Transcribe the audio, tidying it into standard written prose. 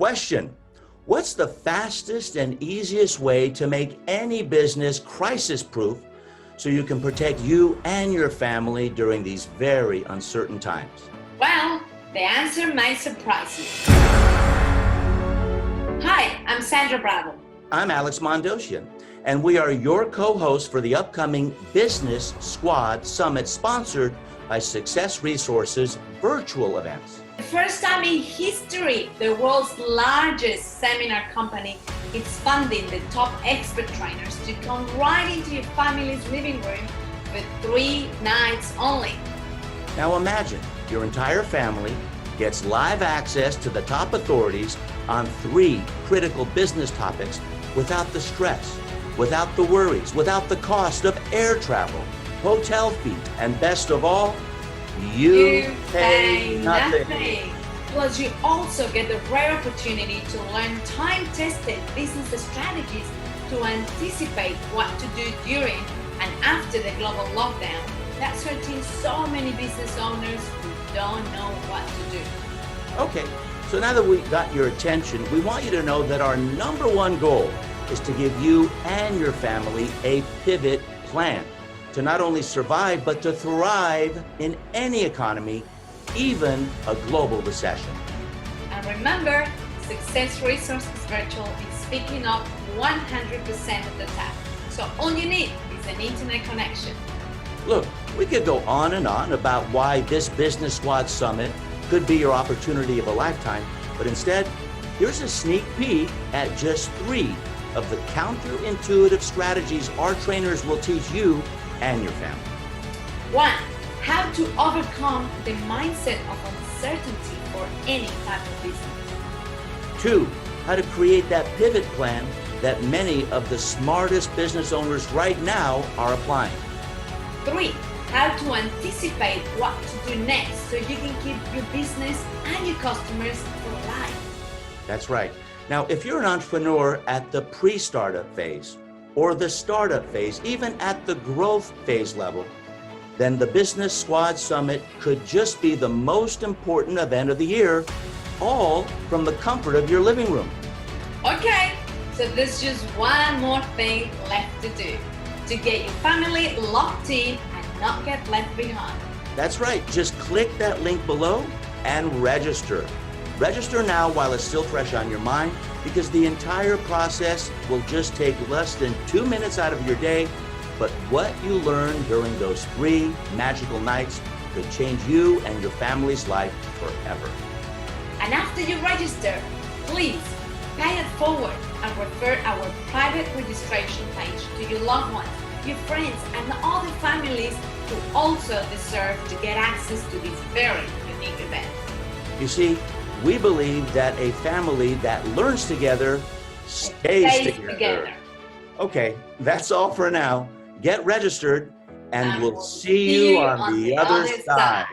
Question: what's the fastest and easiest way to make any business crisis-proof so you can protect you and your family during these very uncertain times? Well, the answer might surprise you. Hi, I'm Sandra Bravo. I'm Alex Mondosian, and we are your co-hosts for the upcoming Business Squad Summit sponsored by Success Resources virtual events. The first time in history, the world's largest seminar company is funding the top expert trainers to come right into your family's living room for 3 nights only. Now imagine your entire family gets live access to the top authorities on 3 critical business topics without the stress, without the worries, without the cost of air travel, hotel fees, and best of all, you pay nothing. Plus, you also get the rare opportunity to learn time-tested business strategies to anticipate what to do during and after the global lockdown that's hurting so many business owners who don't know what to do. Okay, so now that we got your attention, we want you to know that our #1 goal is to give you and your family a pivot plan to not only survive, but to thrive in any economy, even a global recession. And remember, Success Resources Virtual is picking up 100% of the time. So all you need is an internet connection. Look, we could go on and on about why this Business Squad Summit could be your opportunity of a lifetime, but instead, here's a sneak peek at just 3 of the counterintuitive strategies our trainers will teach you and your family. 1. How to overcome the mindset of uncertainty for any type of business. 2. How to create that pivot plan that many of the smartest business owners right now are applying. 3. How to anticipate what to do next so you can keep your business and your customers for life. That's right. Now, if you're an entrepreneur at the pre-startup phase or the startup phase, even at the growth phase level, then the Business Squad Summit could just be the most important event of the year, all from the comfort of your living room. Okay, so there's just one more thing left to do to get your family locked in and not get left behind. That's right. Just click that link below and register. Register now while it's still fresh on your mind, because the entire process will just take less than 2 minutes out of your day. But what you learn during those 3 magical nights could change you and your family's life forever. And after you register, please pay it forward and refer our private registration page to your loved ones, your friends, and other families who also deserve to get access to this very unique event. You see, we believe that a family that learns together stays together. Okay, that's all for now. Get registered, and we'll see you on the other side.